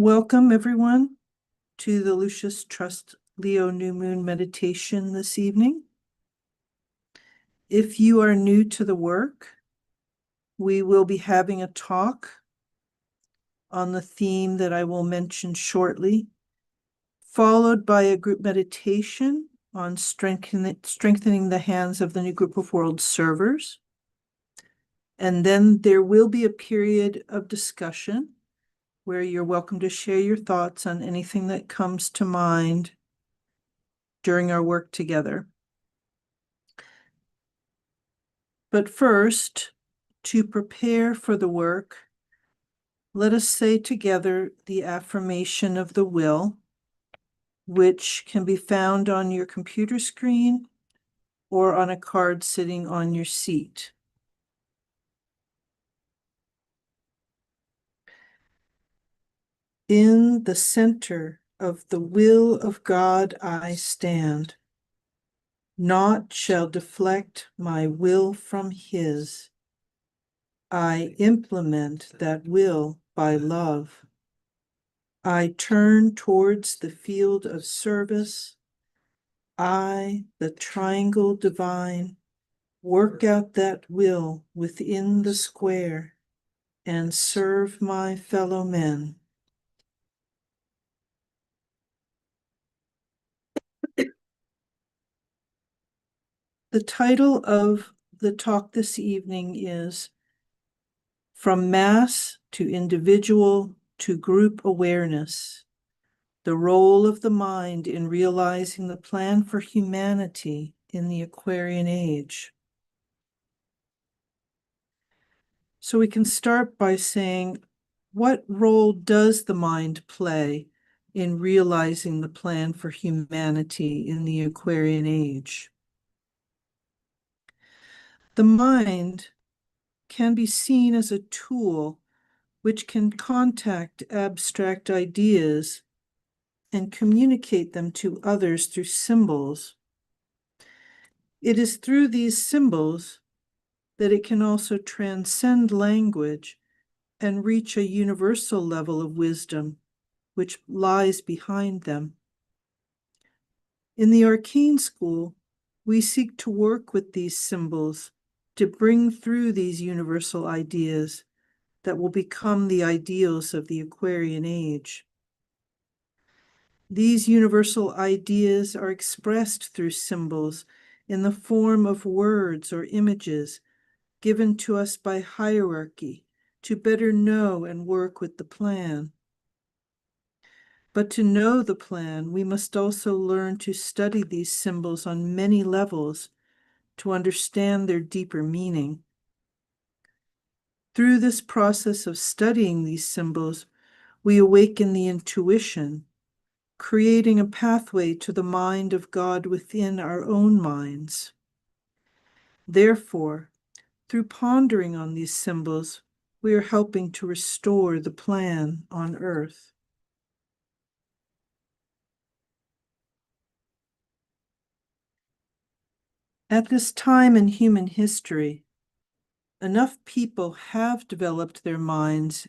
Welcome, everyone, to the Lucius Trust Leo New Moon meditation this evening. If you are new to the work, we will be having a talk on the theme that I will mention shortly, followed by a group meditation on strengthening the hands of the new group of world servers. And then there will be a period of discussion where you're welcome to share your thoughts on anything that comes to mind during our work together. But first, to prepare for the work, let us say together the affirmation of the will, which can be found on your computer screen or on a card sitting on your seat. In the center of the will of God I stand. Naught shall deflect my will from his. I implement that will by love. I turn towards the field of service. I, the triangle divine, work out that will within the square and serve my fellow men. The title of the talk this evening is From Mass to Individual to Group Awareness, the role of the mind in realizing the plan for humanity in the Aquarian age. So we can start by saying, what role does the mind play in realizing the plan for humanity in the Aquarian age? The mind can be seen as a tool which can contact abstract ideas and communicate them to others through symbols. It is through these symbols that it can also transcend language and reach a universal level of wisdom which lies behind them. In the arcane school, we seek to work with these symbols to bring through these universal ideas that will become the ideals of the Aquarian age. These universal ideas are expressed through symbols in the form of words or images given to us by hierarchy to better know and work with the plan. But to know the plan, we must also learn to study these symbols on many levels to understand their deeper meaning. Through this process of studying these symbols, we awaken the intuition, creating a pathway to the mind of God within our own minds. Therefore, through pondering on these symbols, we are helping to restore the plan on earth. At this time in human history, enough people have developed their minds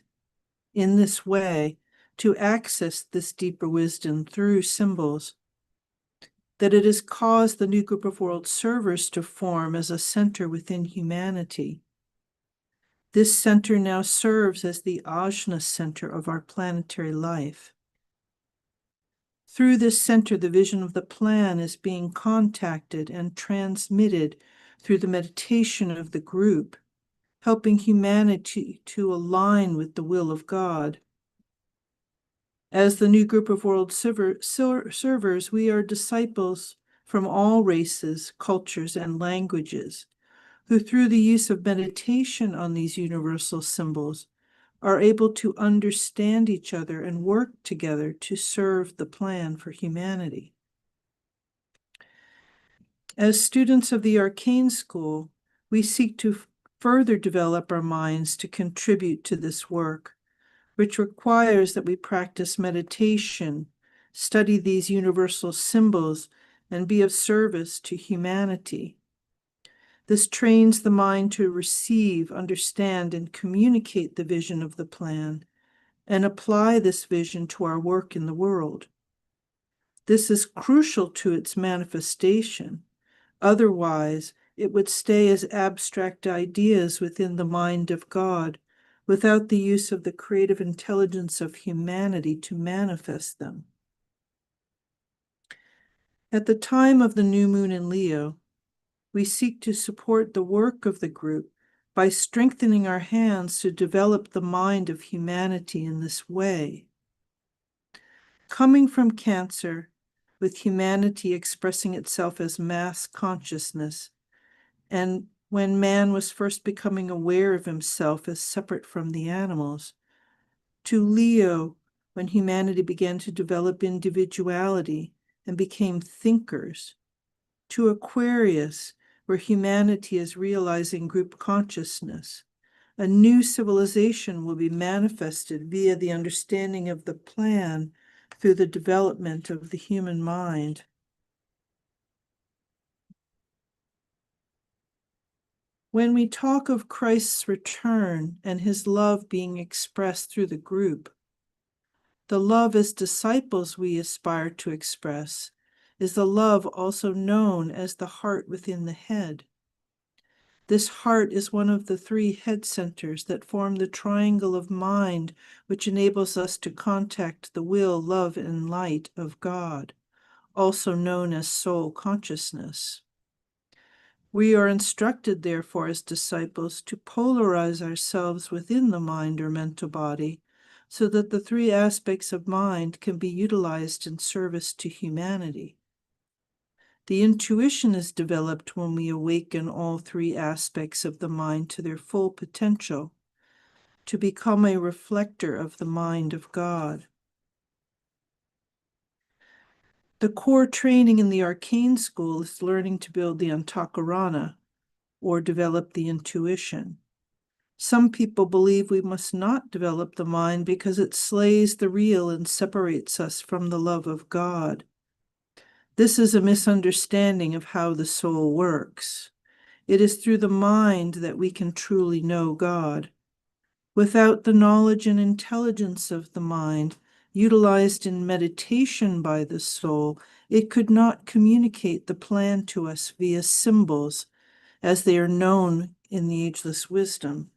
in this way to access this deeper wisdom through symbols, that it has caused the new group of world servers to form as a center within humanity. This center now serves as the ajna center of our planetary life. Through this center, the vision of the plan is being contacted and transmitted through the meditation of the group, helping humanity to align with the will of God. As the new group of world servers, we are disciples from all races, cultures, and languages, who through the use of meditation on these universal symbols are able to understand each other and work together to serve the plan for humanity. As students of the Arcane School, we seek to further develop our minds to contribute to this work, which requires that we practice meditation, study these universal symbols, and be of service to humanity. This trains the mind to receive, understand, and communicate the vision of the plan, and apply this vision to our work in the world. This is crucial to its manifestation. Otherwise, it would stay as abstract ideas within the mind of God, without the use of the creative intelligence of humanity to manifest them. At the time of the new moon in Leo, we seek to support the work of the group by strengthening our hands to develop the mind of humanity in this way. Coming from Cancer, with humanity expressing itself as mass consciousness, and when man was first becoming aware of himself as separate from the animals, to Leo, when humanity began to develop individuality and became thinkers, to Aquarius, where humanity is realizing group consciousness. A new civilization will be manifested via the understanding of the plan through the development of the human mind. When we talk of Christ's return and his love being expressed through the group, the love as disciples we aspire to express is the love also known as the heart within the head. This heart is one of the three head centers that form the triangle of mind, which enables us to contact the will, love, and light of God, also known as soul consciousness. We are instructed, therefore, as disciples, to polarize ourselves within the mind or mental body, so that the three aspects of mind can be utilized in service to humanity. The intuition is developed when we awaken all three aspects of the mind to their full potential, to become a reflector of the mind of God. The core training in the arcane school is learning to build the antakarana, or develop the intuition. Some people believe we must not develop the mind because it slays the real and separates us from the love of God. This is a misunderstanding of how the soul works. It is through the mind that we can truly know God. Without the knowledge and intelligence of the mind, utilized in meditation by the soul, it could not communicate the plan to us via symbols, as they are known in the ageless wisdom.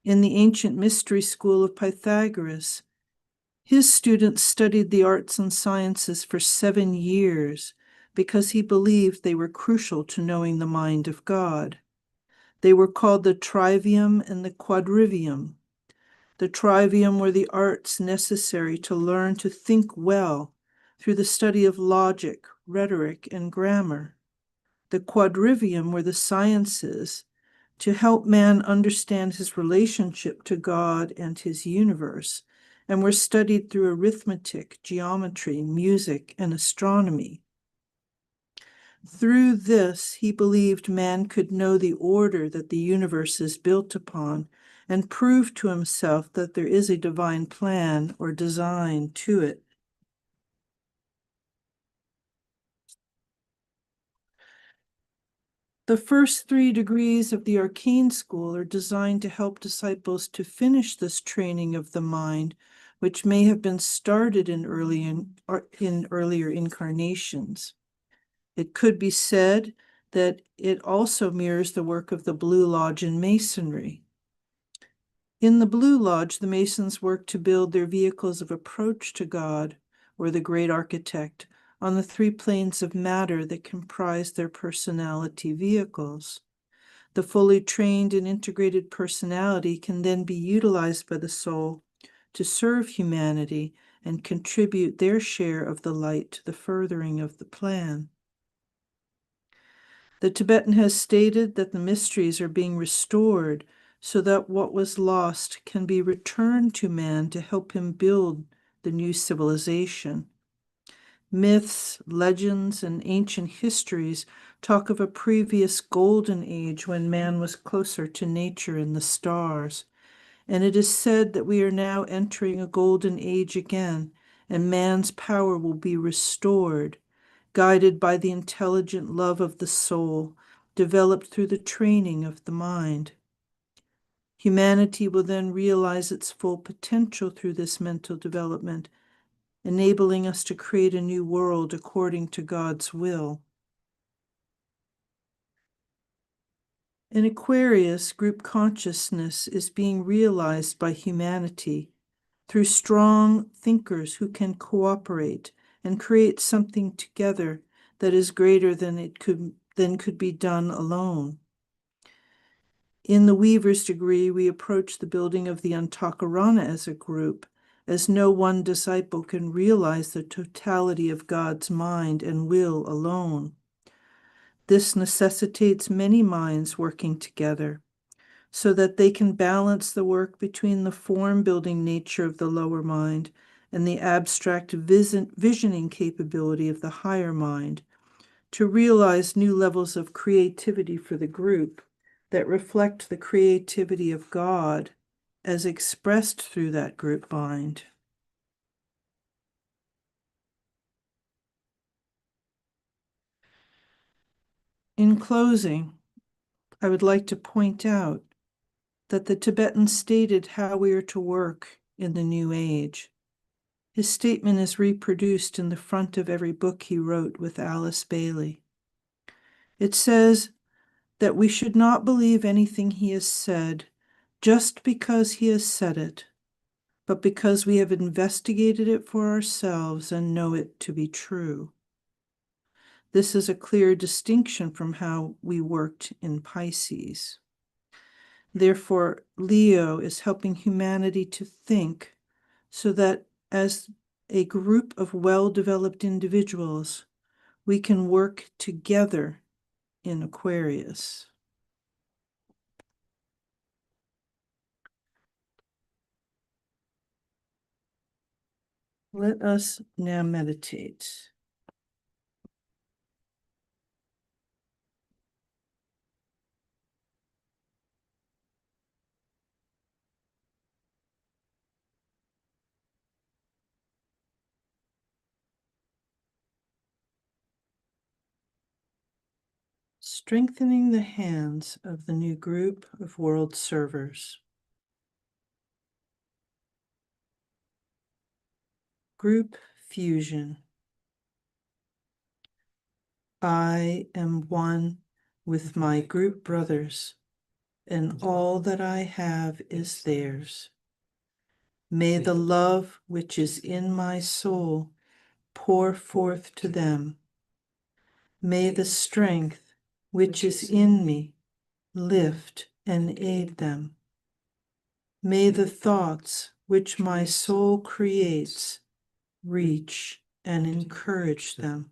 In the ancient mystery school of Pythagoras, his students studied the arts and sciences for 7 years because he believed they were crucial to knowing the mind of God. They were called the trivium and the quadrivium. The trivium were the arts necessary to learn to think well through the study of logic, rhetoric, and grammar. The quadrivium were the sciences to help man understand his relationship to God and his universe, and were studied through arithmetic, geometry, music, and astronomy. Through this, he believed man could know the order that the universe is built upon and prove to himself that there is a divine plan or design to it. The first 3 degrees of the arcane school are designed to help disciples to finish this training of the mind, which may have been started in earlier incarnations. It could be said that it also mirrors the work of the Blue Lodge in Masonry. In the Blue Lodge, the Masons work to build their vehicles of approach to God, or the Great Architect, on the 3 planes of matter that comprise their personality vehicles. The fully trained and integrated personality can then be utilized by the soul to serve humanity and contribute their share of the light to the furthering of the plan. The Tibetan has stated that the mysteries are being restored so that what was lost can be returned to man to help him build the new civilization. Myths, legends, and ancient histories talk of a previous golden age when man was closer to nature and the stars, and it is said that we are now entering a golden age again, and man's power will be restored, guided by the intelligent love of the soul, developed through the training of the mind. Humanity will then realize its full potential through this mental development, enabling us to create a new world according to God's will. In Aquarius, group consciousness is being realized by humanity through strong thinkers who can cooperate and create something together that is greater than could be done alone. In the Weaver's degree, we approach the building of the Antakarana as a group, as no one disciple can realize the totality of God's mind and will alone. This necessitates many minds working together, so that they can balance the work between the form-building nature of the lower mind and the abstract visioning capability of the higher mind, to realize new levels of creativity for the group that reflect the creativity of God as expressed through that group mind. In closing, I would like to point out that the Tibetan stated how we are to work in the New Age. His statement is reproduced in the front of every book he wrote with Alice Bailey. It says that we should not believe anything he has said just because he has said it, but because we have investigated it for ourselves and know it to be true. This is a clear distinction from how we worked in Pisces. Therefore, Leo is helping humanity to think so that as a group of well-developed individuals, we can work together in Aquarius. Let us now meditate. Strengthening the hands of the new group of world servers. Group fusion. I am one with my group brothers, and all that I have is theirs. May the love which is in my soul pour forth to them. May the strength which is in me lift and aid them. May the thoughts which my soul creates reach and encourage them.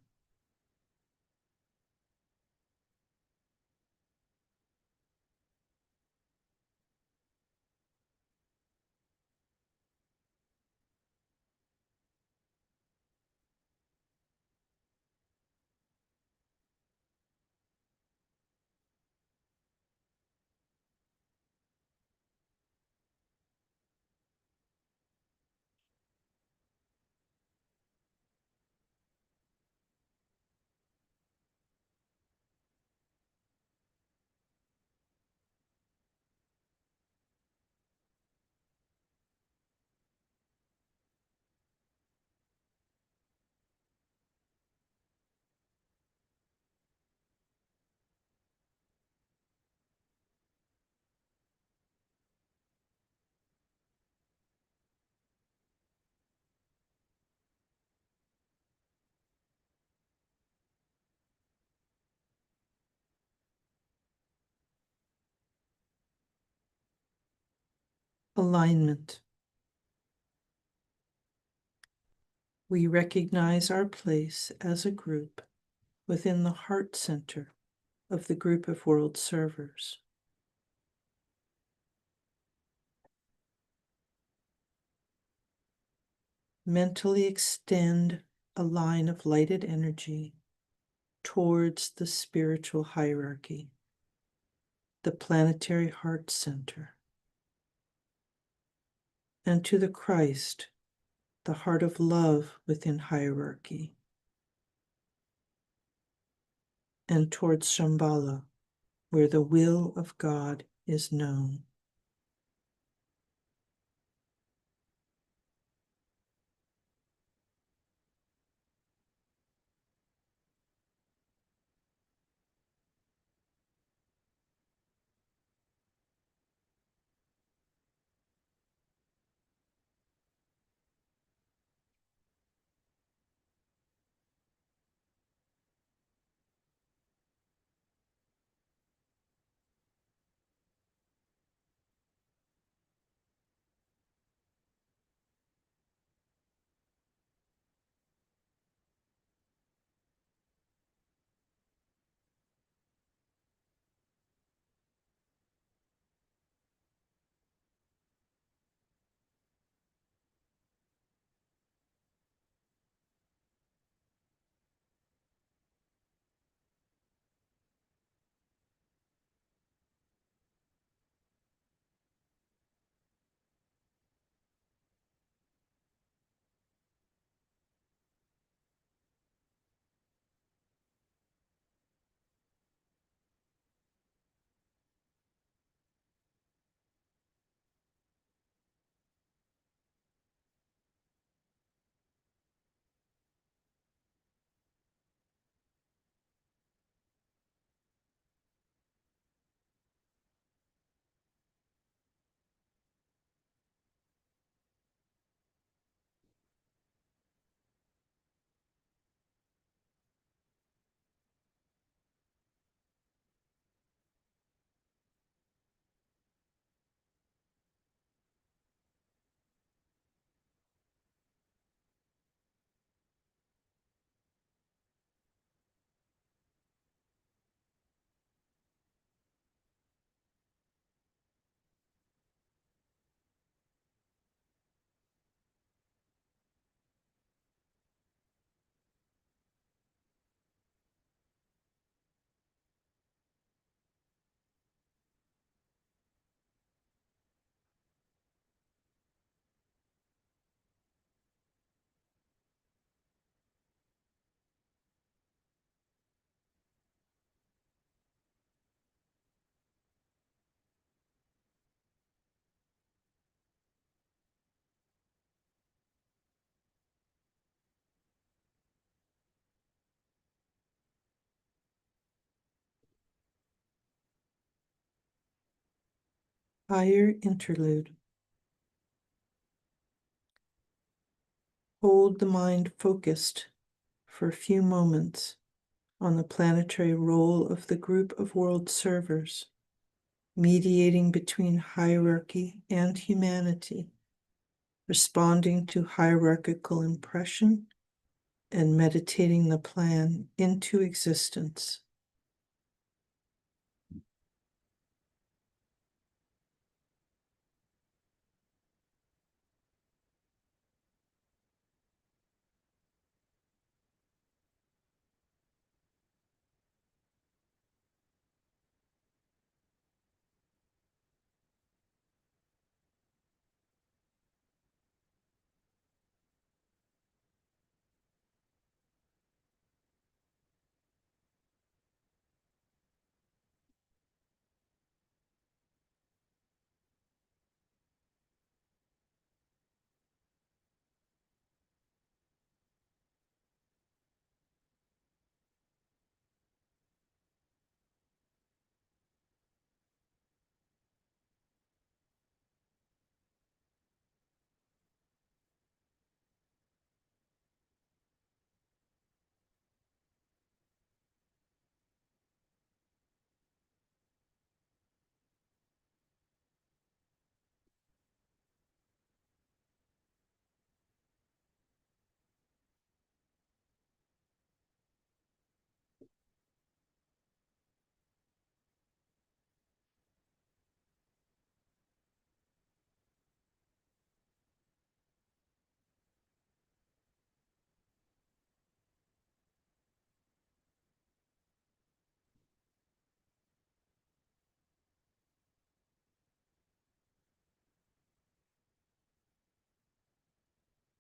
Alignment. We recognize our place as a group within the heart center of the group of world servers. Mentally extend a line of lighted energy towards the spiritual hierarchy, the planetary heart center, and to the Christ, the heart of love within hierarchy, and towards Shambhala, where the will of God is known. Higher interlude. Hold the mind focused for a few moments on the planetary role of the group of world servers, mediating between hierarchy and humanity, responding to hierarchical impression, and meditating the plan into existence.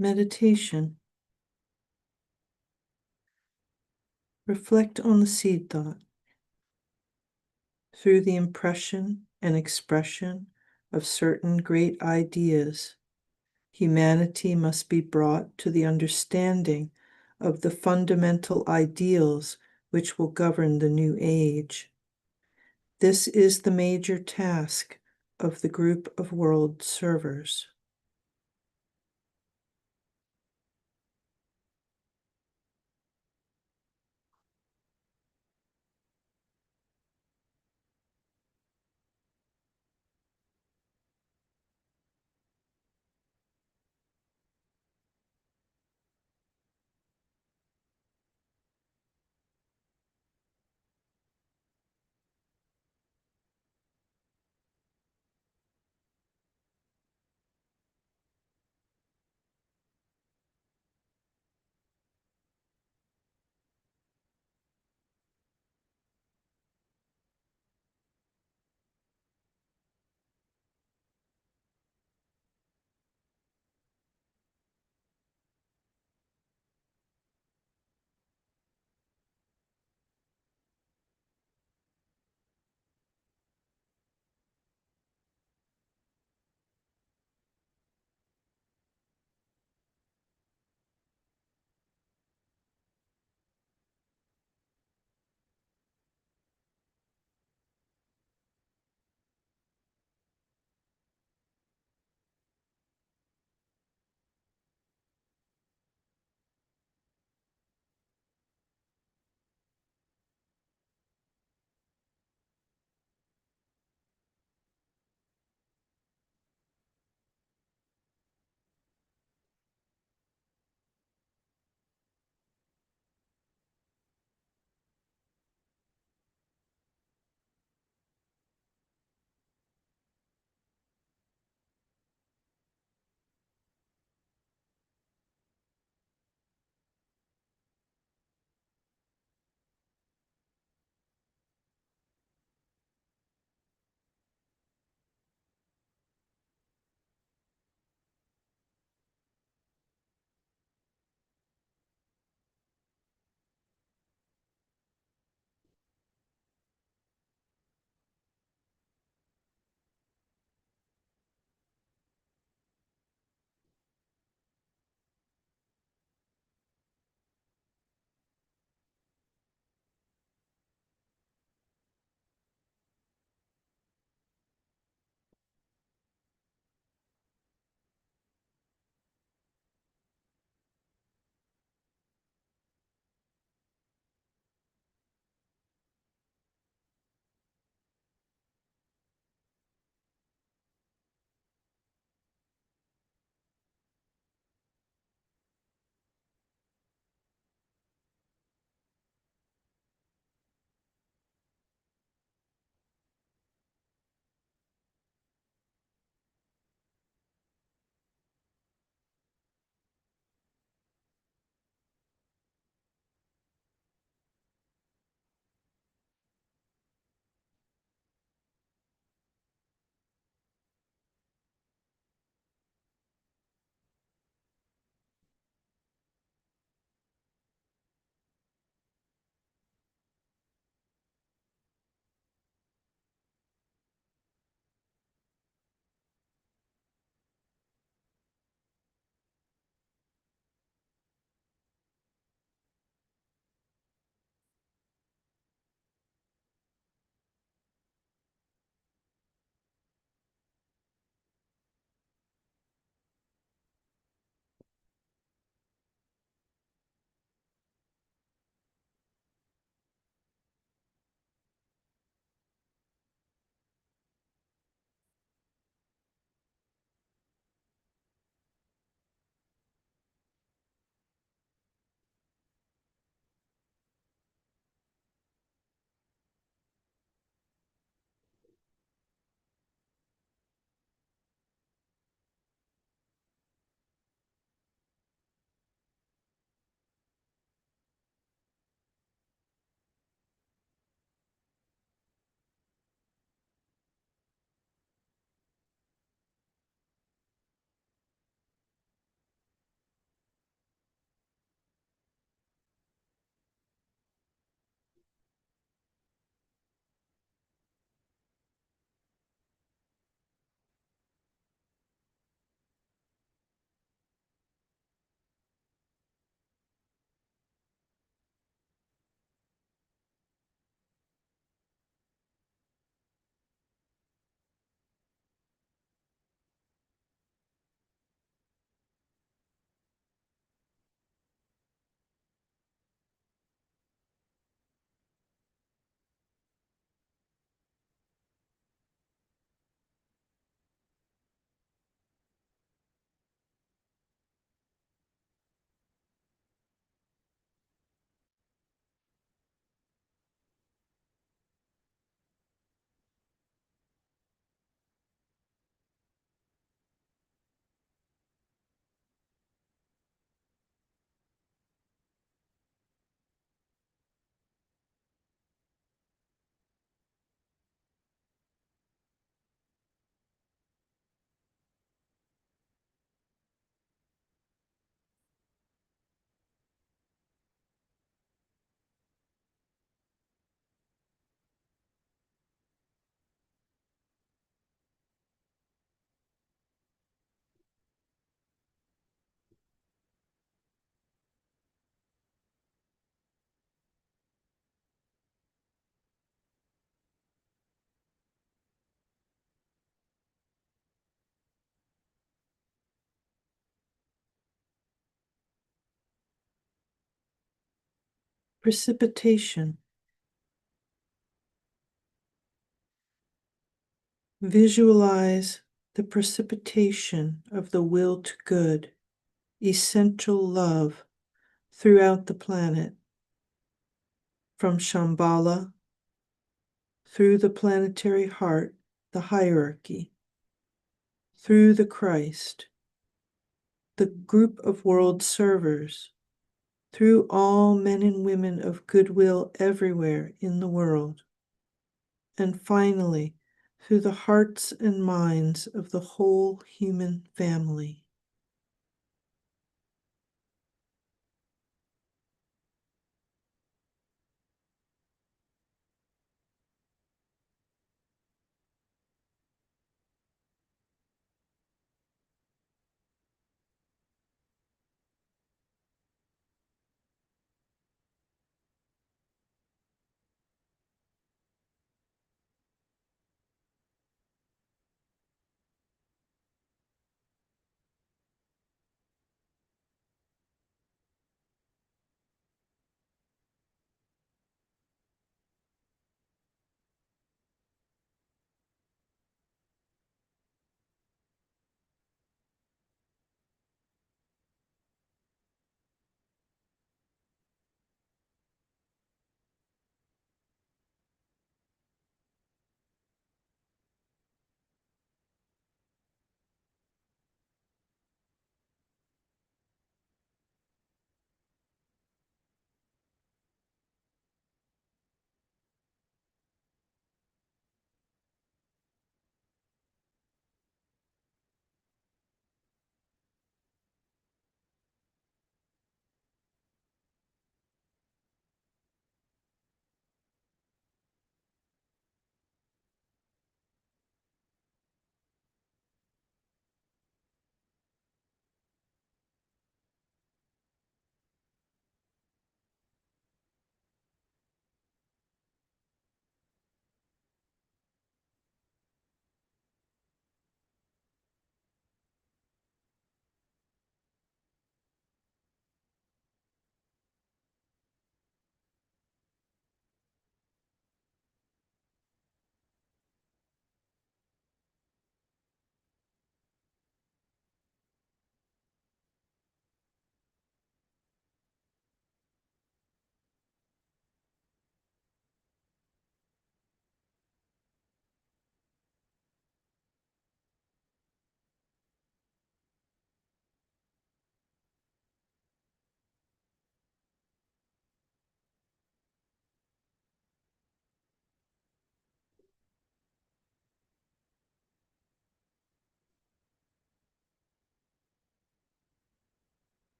Meditation. Reflect on the seed thought. Through the impression and expression of certain great ideas, humanity must be brought to the understanding of the fundamental ideals which will govern the new age. This is the major task of the group of world servers. Precipitation. Visualize the precipitation of the will to good, essential love throughout the planet, from Shambhala through the planetary heart, the hierarchy, through the Christ, the group of world servers, through all men and women of goodwill everywhere in the world, and finally, through the hearts and minds of the whole human family.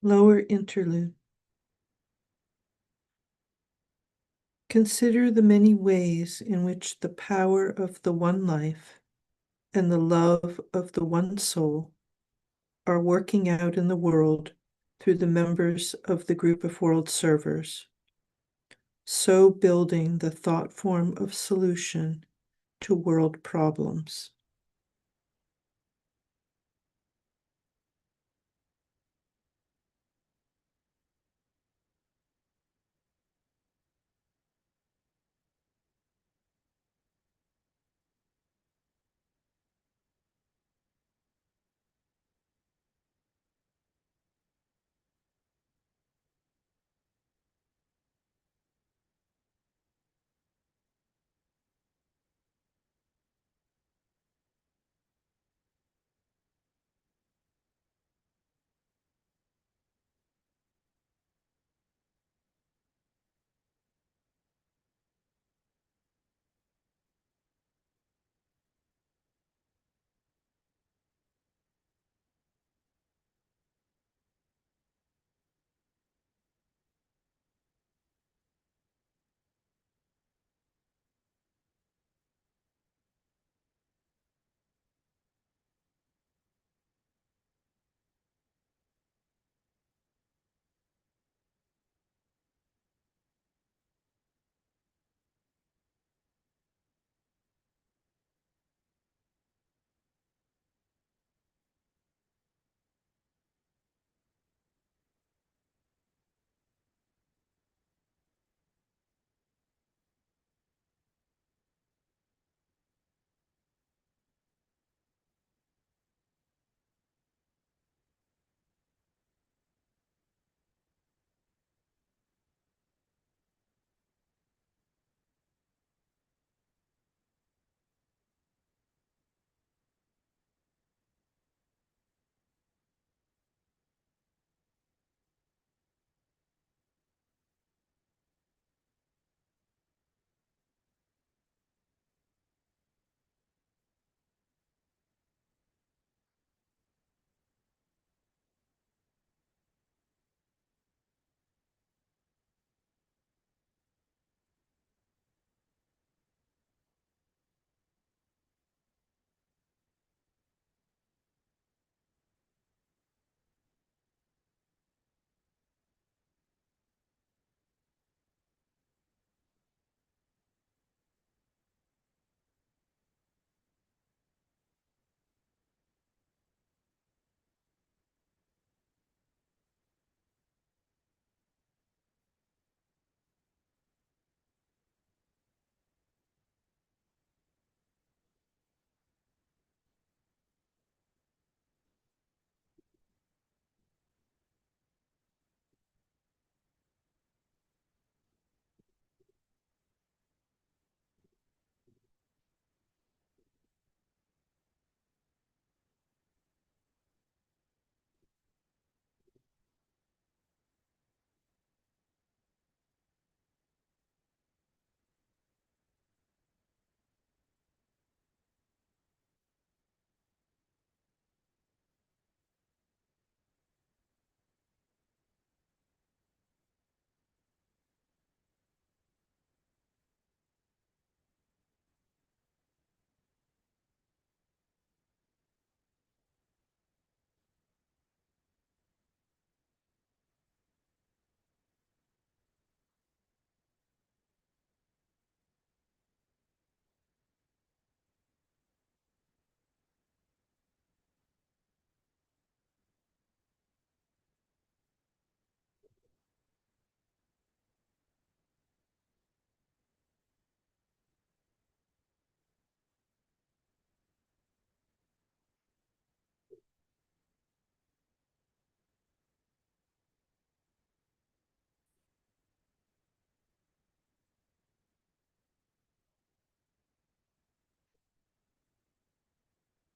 Lower interlude. Consider the many ways in which the power of the one life and the love of the one soul are working out in the world through the members of the group of world servers, so building the thought form of solution to world problems.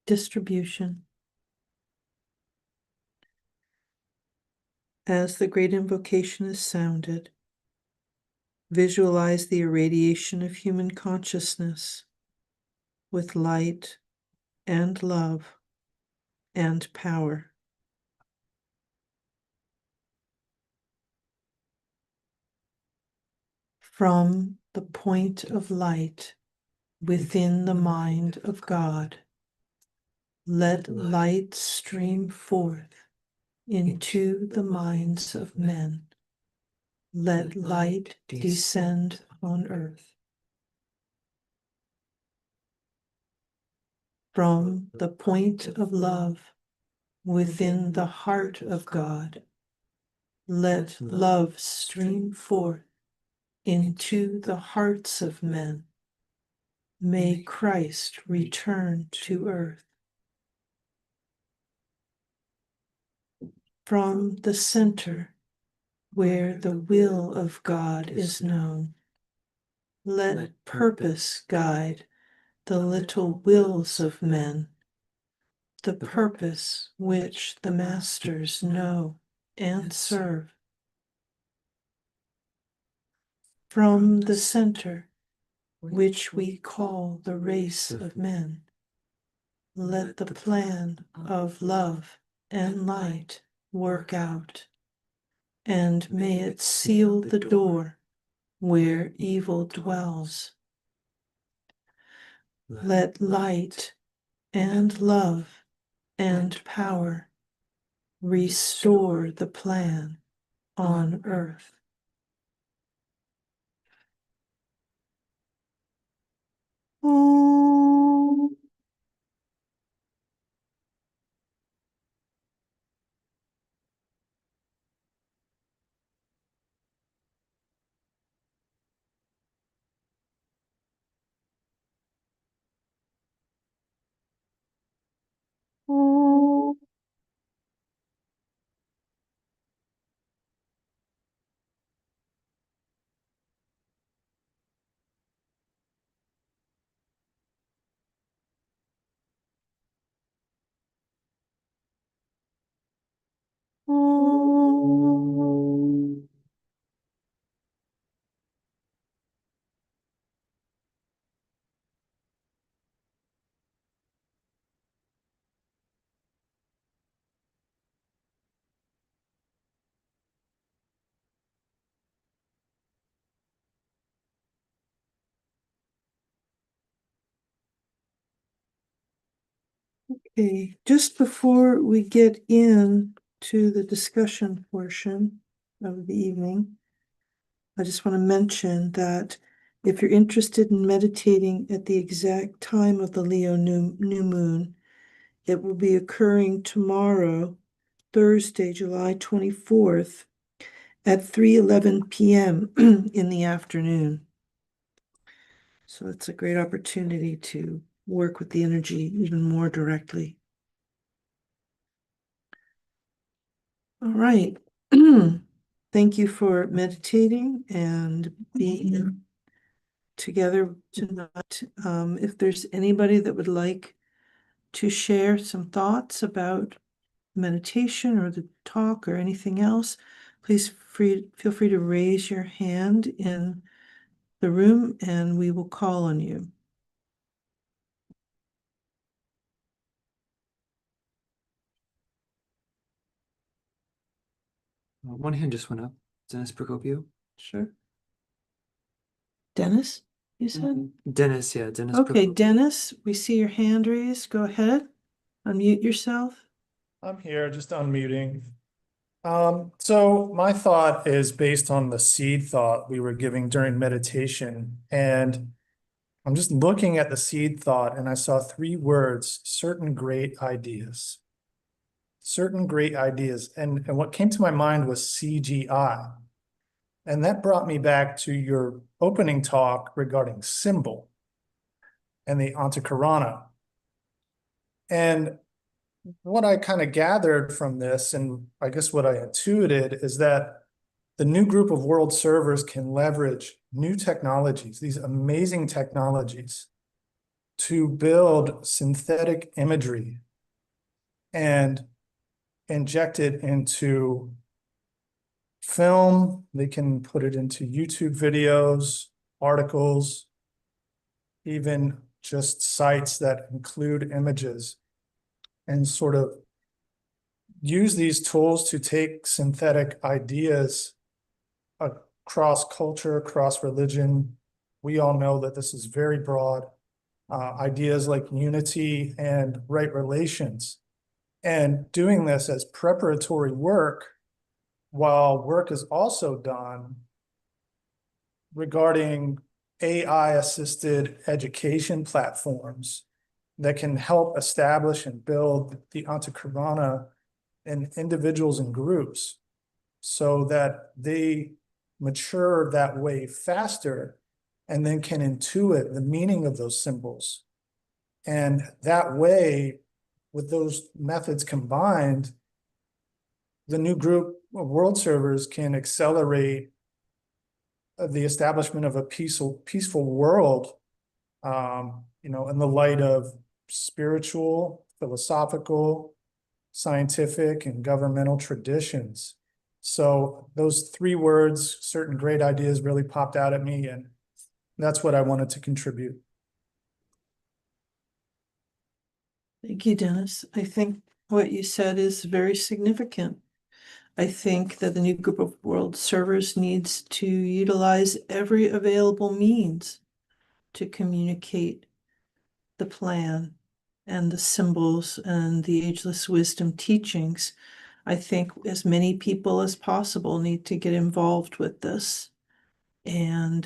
distribution. As the great invocation is sounded, visualize the irradiation of human consciousness with light and love and power. From the point of light within the mind of God, let light stream forth into the minds of men. Let light descend on earth. From the point of love within the heart of God, let love stream forth into the hearts of men. May Christ return to earth. From the center, where the will of God is known, let purpose guide the little wills of men, the purpose which the masters know and serve. From the center, which we call the race of men, let the plan of love and light work out, and may it seal the door where evil dwells. Let light and love and power restore the plan on earth. Oh. Oh. Oh. Okay, just before we get in to the discussion portion of the evening, I just want to mention that if you're interested in meditating at the exact time of the Leo new moon, it will be occurring tomorrow, Thursday, July 24th at 3:11 p.m. in the afternoon. So it's a great opportunity to work with the energy even more directly. All right. Thank you for meditating and being together tonight. If there's anybody that would like to share some thoughts about meditation or the talk or anything else, please feel free to raise your hand in the room and we will call on you. One hand just went up. Dennis Procopio. Sure. Dennis, you said? Dennis, yeah, Dennis. Okay, Dennis, we see your hand raised. Go ahead. Unmute yourself. I'm here, just unmuting. So my thought is based on the seed thought we were giving during meditation. And I'm just looking at the seed thought and I saw three words: certain great ideas. Certain great ideas. And what came to my mind was CGI. And that brought me back to your opening talk regarding symbol and the Antakarana. And what I kind of gathered from this, and I guess what I intuited, is that the new group of world servers can leverage new technologies, these amazing technologies, to build synthetic imagery and inject it into film. They can put it into YouTube videos, articles, even just sites that include images, and sort of use these tools to take synthetic ideas across culture, across religion. We all know that this is very broad. Ideas like unity and right relations. And doing this as preparatory work, while work is also done regarding AI-assisted education platforms that can help establish and build the Antakarana in individuals and groups so that they mature that way faster and then can intuit the meaning of those symbols. And that way, with those methods combined, the new group of world servers can accelerate the establishment of a peaceful world, in the light of spiritual, philosophical, scientific, and governmental traditions. So those three words, certain great ideas, really popped out at me, and that's what I wanted to contribute. Thank you, Dennis. I think what you said is very significant. I think that the new group of world servers needs to utilize every available means to communicate the plan and the symbols and the ageless wisdom teachings. I think as many people as possible need to get involved with this. And,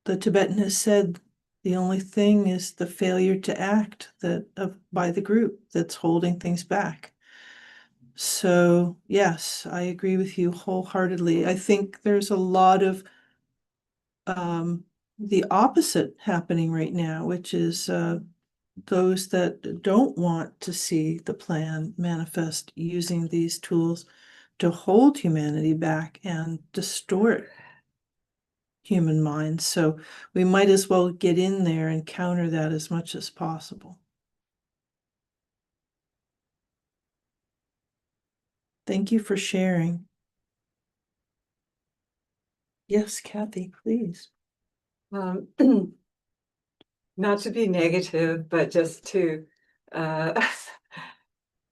the Tibetan has said the only thing is the failure to act by the group that's holding things back. So, yes, I agree with you wholeheartedly. I think there's a lot of the opposite happening right now, which is those that don't want to see the plan manifest using these tools to hold humanity back and distort human minds. So we might as well get in there and counter that as much as possible. Thank you for sharing. Yes, Kathy, please. Not to be negative, but just to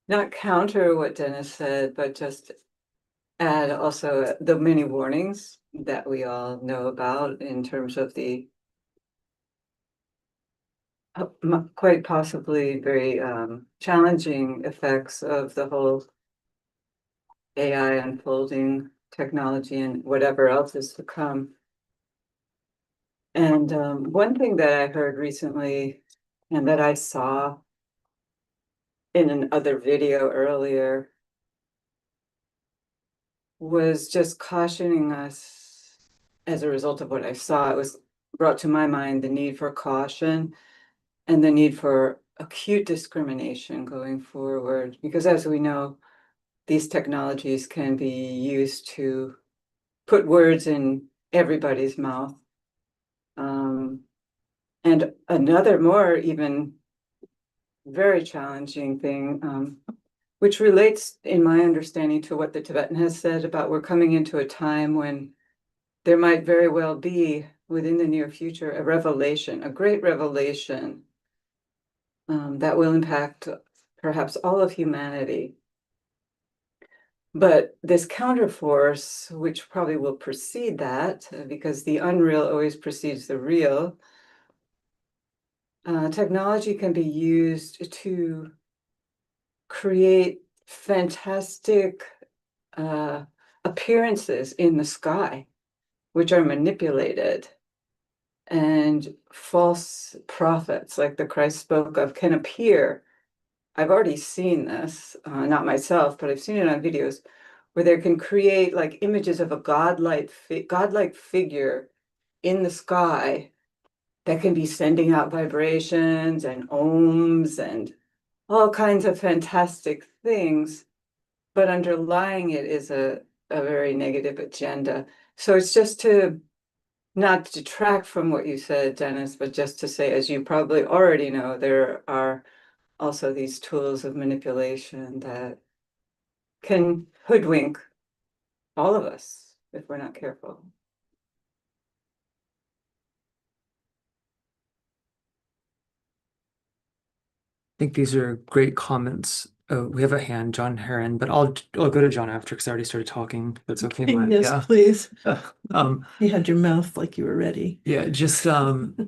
not counter what Dennis said, but just add also the many warnings that we all know about in terms of the quite possibly very challenging effects of the whole AI unfolding technology and whatever else is to come. And one thing that I heard recently and that I saw in another video earlier was just cautioning us as a result of what I saw. It was brought to my mind the need for caution and the need for acute discrimination going forward, because as we know, these technologies can be used to put words in everybody's mouth. And another more even very challenging thing, which relates in my understanding to what the Tibetan has said about we're coming into a time when there might very well be within the near future a revelation, a great revelation that will impact perhaps all of humanity. But this counterforce, which probably will precede that, because the unreal always precedes the real, technology can be used to create fantastic appearances in the sky, which are manipulated. And false prophets, like the Christ spoke of, can appear. I've already seen this, not myself, but I've seen it on videos where they can create like images of a godlike figure in the sky that can be sending out vibrations and ohms and all kinds of fantastic things, but underlying it is a very negative agenda. So it's just to not to detract from what you said, Dennis, but just to say, as you probably already know, there are also these tools of manipulation that can hoodwink all of us if we're not careful. I think these are great comments. Oh, we have a hand, John Heron, but I'll go to John after because I already started talking. That's okay. Yes, Yeah. please. Um, You had your mouth like you were ready. yeah, just what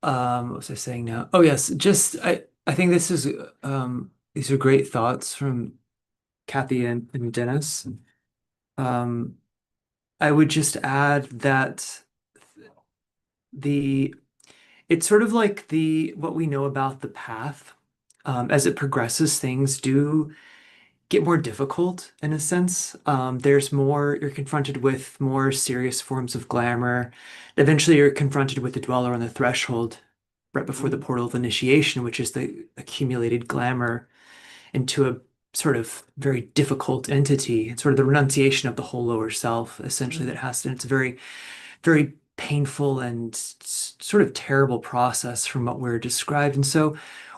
was I saying now? Oh yes, just I think this is these are great thoughts from Kathy and Dennis. Um, I would just add that the it's sort of like the what we know about the path. As it progresses, things do get more difficult in a sense. There's more, you're confronted with more serious forms of glamour. Eventually, you're confronted with the dweller on the threshold right before the portal of initiation, which is the accumulated glamour into a sort of very difficult entity. It's sort of the renunciation of the whole lower self, essentially, that has to, it's a very, very painful and sort of terrible process from what we're described. And so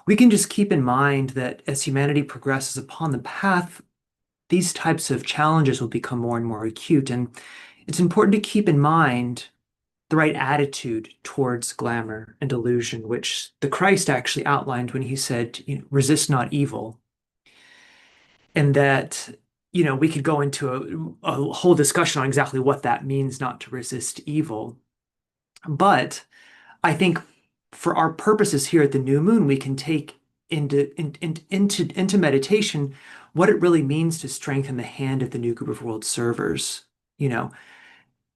we can just keep in mind that as humanity progresses upon the path, these types of challenges will become more and more acute. And it's important to keep in mind the right attitude towards glamour and illusion, which the Christ actually outlined when he said, you know, resist not evil. And that, you know, we could go into a whole discussion on exactly what that means not to resist evil. But I think for our purposes here at the new moon, we can take into meditation what it really means to strengthen the hand of the new group of world servers. You know,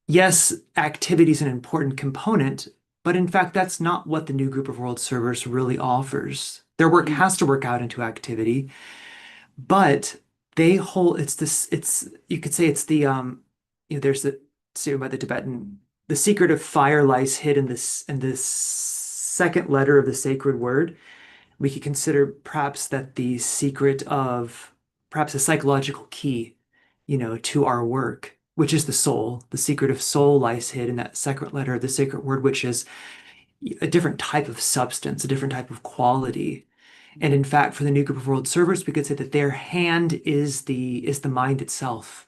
yes, activity is an important component, but in fact, that's not what the new group of world servers really offers. Their work has to work out into activity, but they hold it's this it's you could say it's the you know there's the statement by the Tibetan, the secret of fire lies hid in this second letter of the sacred word. We could consider perhaps that the secret of perhaps a psychological key, you know, to our work, which is the soul. The secret of soul lies hid in that second letter of the sacred word, which is a different type of substance, a different type of quality. And in fact, for the new group of world servers, we could say that their hand is the mind itself.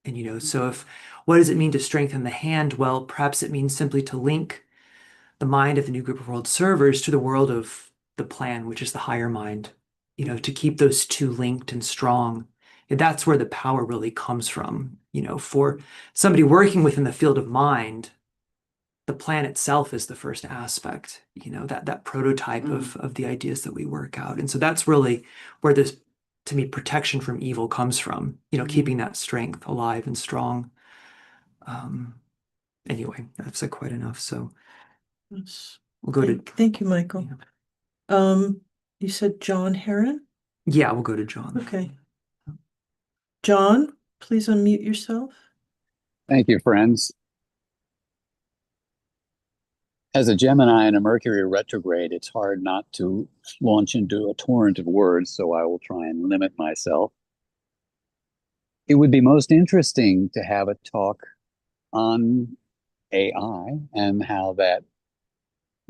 And you know, so if what does it mean to strengthen the hand? Well, perhaps it means simply to link the mind of the new group of world servers to the world of the plan, which is the higher mind. You know, to keep those two linked and strong. And that's where the power really comes from. You know, for somebody working within the field of mind, the plan itself is the first aspect, you know, that prototype of the ideas that we work out. And so that's really where this, to me, protection from evil comes from, you know, keeping that strength alive and strong. Anyway, I've said quite enough. So Yes. we'll go to, Thank you, Michael. You said John Heron? yeah, we'll go to John. Okay. John, please unmute yourself. Thank you, friends. As a Gemini and a Mercury retrograde, it's hard not to launch into a torrent of words, so I will try and limit myself. It would be most interesting to have a talk on AI and how that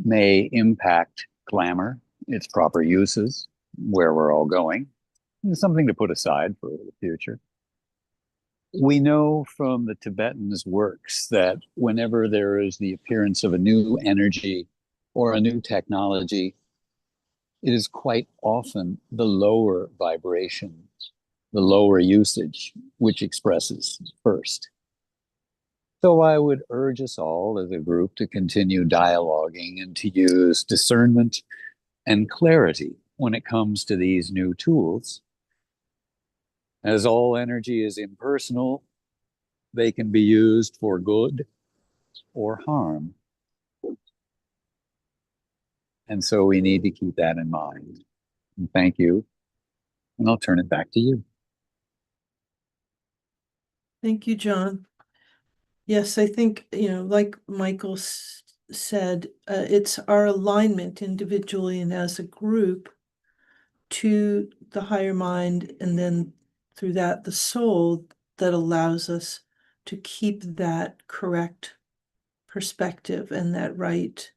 may impact glamour, its proper uses, where we're all going. It's something to put aside for the future. We know from the Tibetans' works that whenever there is the appearance of a new energy or a new technology, it is quite often the lower vibration, the lower usage, which expresses first. So I would urge us all as a group to continue dialoguing and to use discernment and clarity when it comes to these new tools. As all energy is impersonal, they can be used for good or harm. And so we need to keep that in mind. And thank you. And I'll turn it back to you. Thank you, John. Yes, I think, you know, like Michael said, it's our alignment individually and as a group to the higher mind, and then through that, the soul, that allows us to keep that correct perspective and that right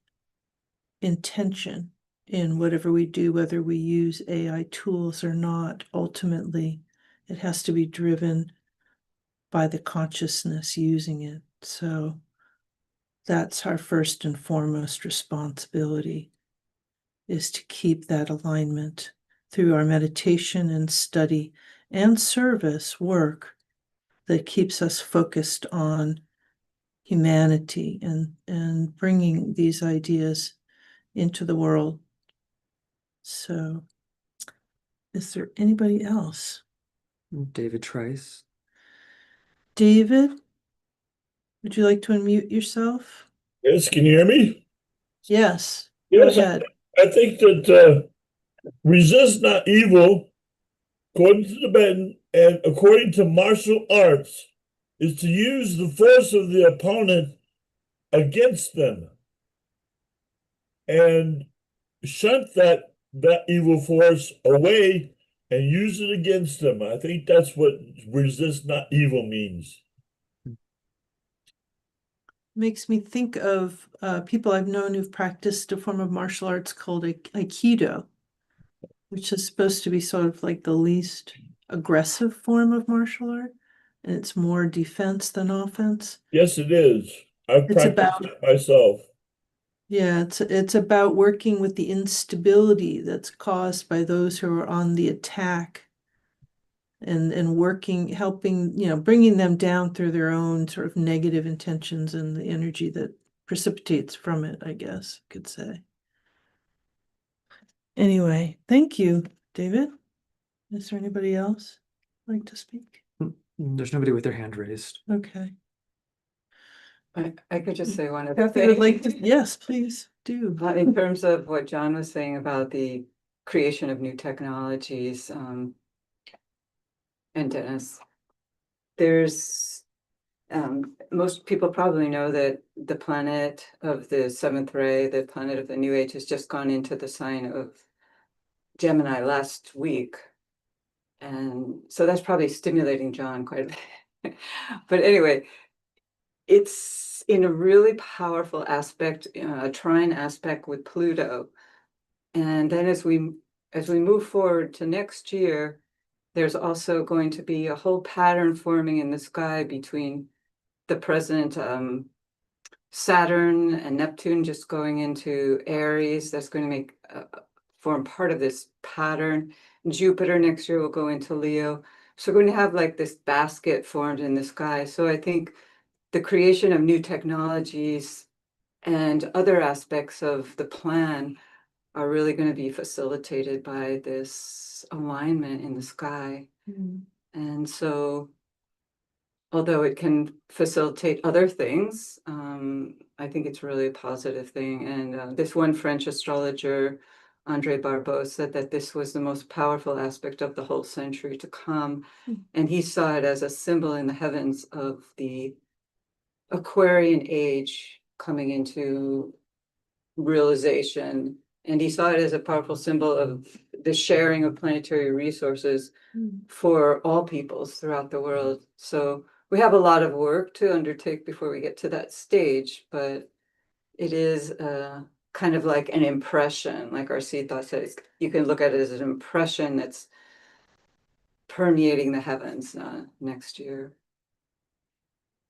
intention in whatever we do, whether we use AI tools or not. Ultimately, it has to be driven by the consciousness using it. So that's our first and foremost responsibility, is to keep that alignment through our meditation and study and service work that keeps us focused on humanity and bringing these ideas into the world. So, is there anybody else? David Trice. David, would you like to unmute yourself? Yes, can you hear me? Yes, go Yes, ahead. I think that resist not evil, according to Tibetan and according to martial arts, is to use the force of the opponent against them and shunt that evil force away and use it against them. I think that's what resist not evil means. Makes me think of people I've known who've practiced a form of martial arts called Aikido, which is supposed to be sort of like the least aggressive form of martial art, and it's more defense than offense. Yes, it is. I've It's practiced about, it myself. yeah, it's about working with the instability that's caused by those who are on the attack and working, helping, bringing them down through their own sort of negative intentions and the energy that precipitates from it, I guess I could say. Anyway, thank you, David. Is there anybody else like to speak? There's nobody with their hand raised. Okay. I could just say one other Kathy would like to, thing. yes, please do. In terms of what John was saying about the creation of new technologies, and Dennis, there's most people probably know that the planet of the seventh ray, the planet of the new age, has just gone into the sign of Gemini last week. And so that's probably stimulating John quite a bit. But anyway, it's in a really powerful aspect, a trine aspect with Pluto. And then as we move forward to next year, there's also going to be a whole pattern forming in the sky between the present Saturn and Neptune just going into Aries. That's going to make form part of this pattern. Jupiter next year will go into Leo. So we're going to have like this basket formed in the sky. So I think the creation of new technologies and other aspects of the plan are really going to be facilitated by this alignment in the sky. And so, although it can facilitate other things, I think it's really a positive thing. And this one French astrologer, André Barbeau, said that this was the most powerful aspect of the whole century to come. And he saw it as a symbol in the heavens of the Aquarian age coming into realization. And he saw it as a powerful symbol of the sharing of planetary resources for all peoples throughout the world. So we have a lot of work to undertake before we get to that stage, but it is kind of like an impression, like our seed thought says. You can look at it as an impression that's permeating the heavens next year.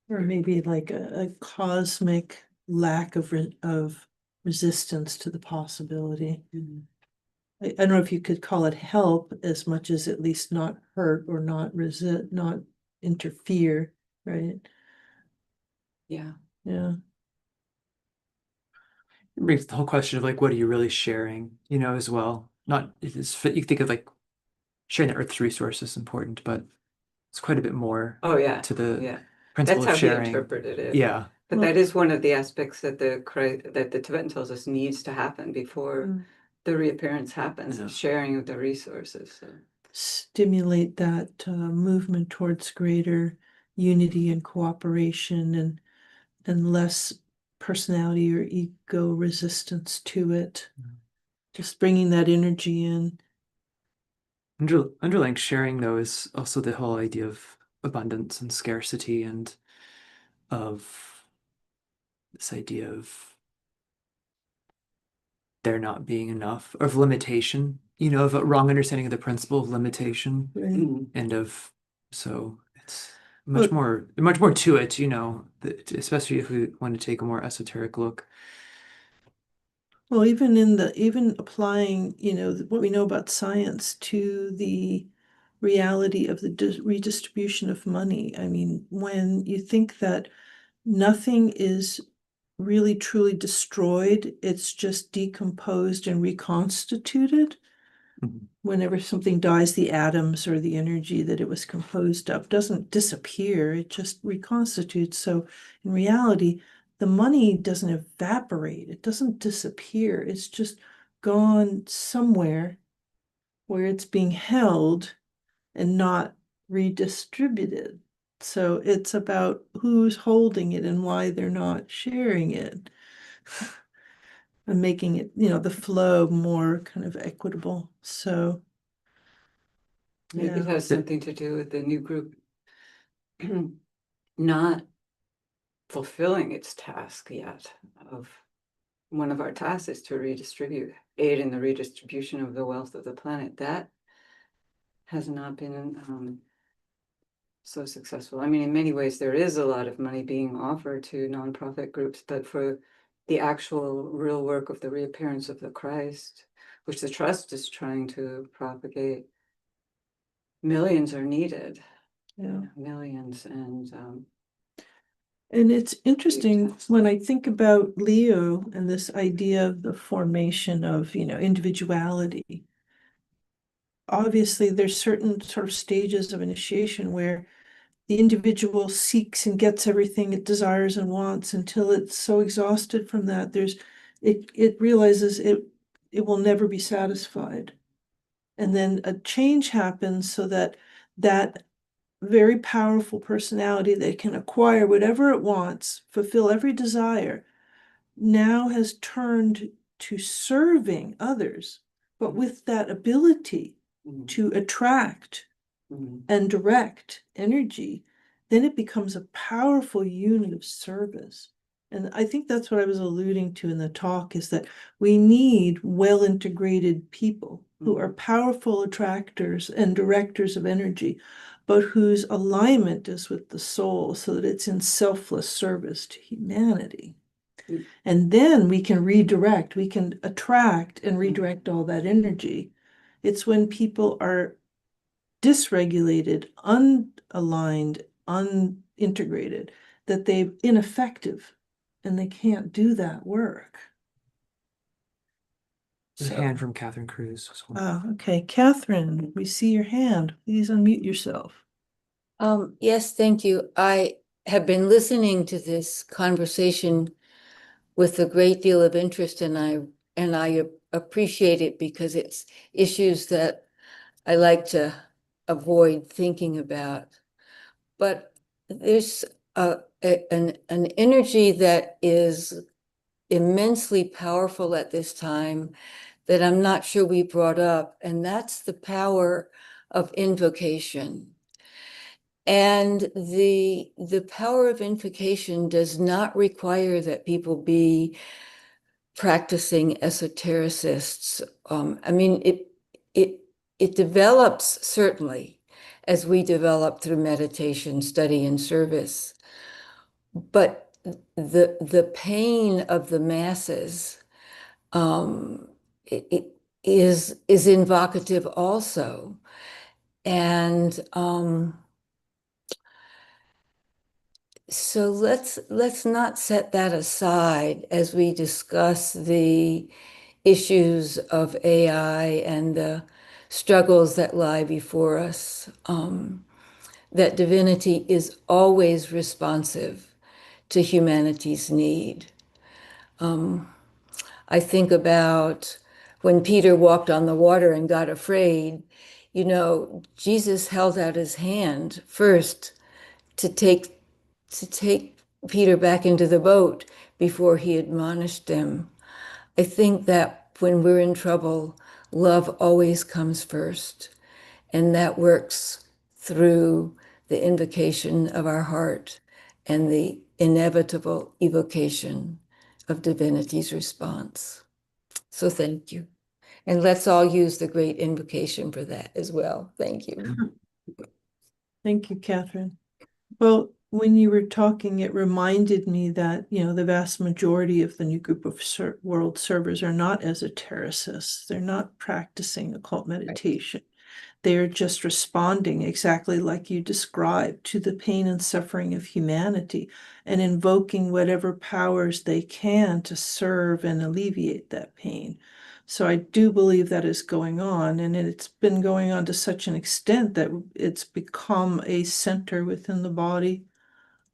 Or maybe like a cosmic lack of resistance to the possibility. I don't know if you could call it help as much as at least not hurt or not resist, not interfere, right? Yeah. Yeah. It brings the whole question of like, what are you really sharing, as well? Not, it's, you think of like sharing the Earth's resources is important, but it's quite a bit more Oh, yeah. to the Yeah. principle That's of how he sharing. interpreted it. Yeah. But Well- that is one of the aspects that the Tibetan tells us needs to happen before the reappearance happens, Yeah. the sharing of the resources. So. Stimulate that movement towards greater unity and cooperation and less personality or ego resistance to it. Just bringing that energy in. Underlying sharing, though, is also the whole idea of abundance and scarcity and of this idea of there not being enough, of limitation, of a wrong understanding of the principle of limitation Right. and so it's But- much more to it, especially if we want to take a more esoteric look. Well, even applying, what we know about science to the reality of the redistribution of money. I mean, when you think that nothing is really truly destroyed, it's just decomposed and reconstituted. Mhm. Whenever something dies, the atoms or the energy that it was composed of doesn't disappear, it just reconstitutes. So in reality, the money doesn't evaporate, it doesn't disappear, it's just gone somewhere where it's being held and not redistributed. So it's about who's holding it and why they're not sharing it and making it, the flow more kind of equitable. So Maybe it yeah. has something to do with the new group not fulfilling its task yet of one of our tasks is to aid in the redistribution of the wealth of the planet. That has not been so successful. I mean, in many ways, there is a lot of money being offered to nonprofit groups, but for the actual real work of the reappearance of the Christ, which the Trust is trying to propagate, millions are needed. Yeah. Millions. And it's interesting when I think about Leo and this idea of the formation of, individuality. Obviously, there's certain sort of stages of initiation where the individual seeks and gets everything it desires and wants until it's so exhausted from that, it realizes it will never be satisfied. And then a change happens so that that very powerful personality that can acquire whatever it wants, fulfill every desire, now has turned to serving others, but with that ability to attract and direct energy, then it becomes a powerful unit of service. And I think that's what I was alluding to in the talk is that we need well integrated people who are powerful attractors and directors of energy, but whose alignment is with the soul so that it's in selfless service to humanity. And then we can redirect, we can attract and redirect all that energy. It's when people are dysregulated, unaligned, unintegrated, that they're ineffective and they can't do that work. There's a hand from Catherine Cruz. Okay, Catherine, we see your hand. Please unmute yourself. Yes, thank you. I have been listening to this conversation with a great deal of interest, and I appreciate it because it's issues that I like to avoid thinking about. But there's an energy that is immensely powerful at this time that I'm not sure we brought up, and that's the power of invocation. And the power of invocation does not require that people be practicing esotericists. I mean, it develops certainly as we develop through meditation, study, and service. But the pain of the masses it is invocative also. And so let's not set that aside as we discuss the issues of AI and the struggles that lie before us. That divinity is always responsive to humanity's need. I think about when Peter walked on the water and got afraid, Jesus held out his hand first to take Peter back into the boat before he admonished him. I think that when we're in trouble, love always comes first, and that works through the invocation of our heart and the inevitable evocation of divinity's response. So thank you. And let's all use the great invocation for that as well. Thank you. Thank you, Catherine. Well, when you were talking, it reminded me that, the vast majority of the new group of world servers are not esotericists. They're not practicing occult meditation. They're just responding exactly like you described to the pain and suffering of humanity and invoking whatever powers they can to serve and alleviate that pain. So I do believe that is going on, and it's been going on to such an extent that it's become a center within the body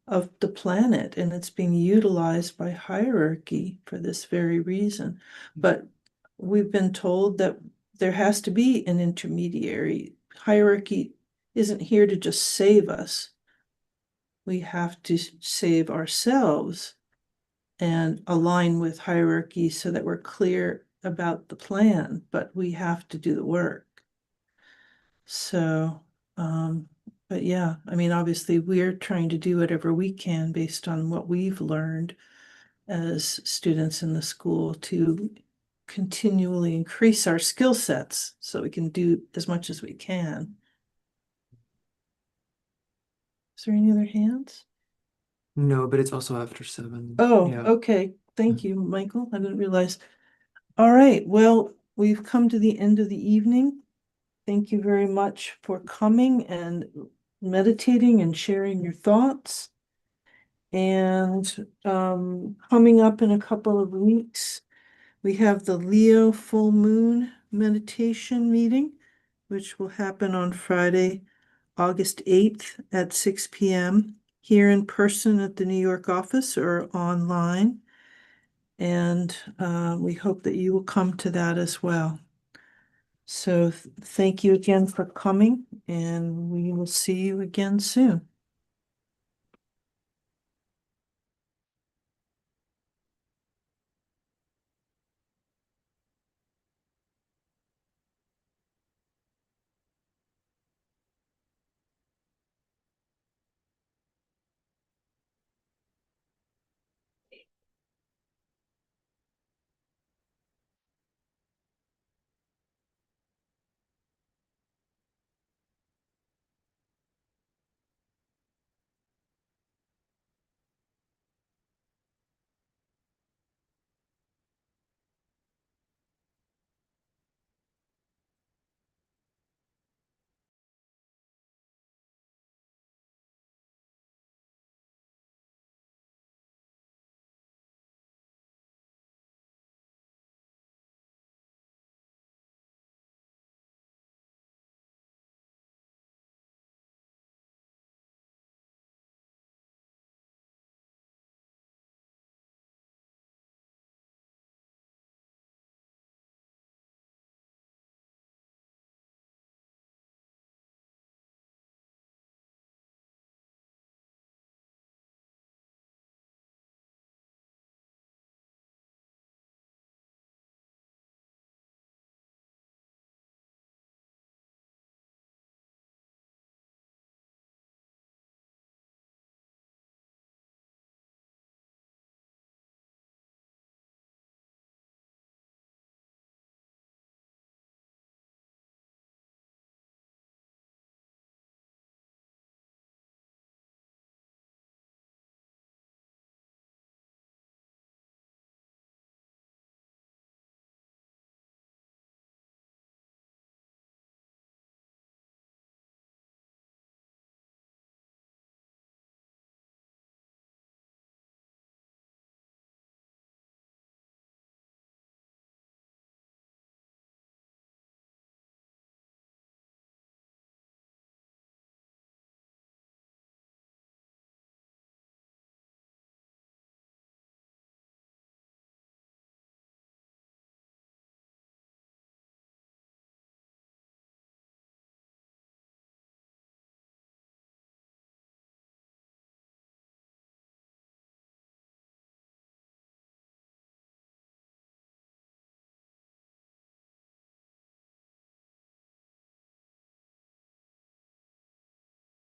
of the planet, and it's being utilized by hierarchy for this very reason. But we've been told that there has to be an intermediary. Hierarchy isn't here to just save us. We have to save ourselves and align with hierarchy so that we're clear about the plan, but we have to do the work. So, but yeah, I mean, obviously we're trying to do whatever we can based on what we've learned as students in the school to continually increase our skill sets so we can do as much as we can. Is there any other hands? No, but it's also after 7. Oh, Yeah. okay. Thank you, Michael. I didn't realize. All right. Well, we've come to the end of the evening. Thank you very much for coming and meditating and sharing your thoughts. And coming up in a couple of weeks, we have the Leo full moon meditation meeting, which will happen on Friday, August 8th at 6 p.m. here in person at the New York office or online. And we hope that you will come to that as well. So thank you again for coming, and we will see you again soon.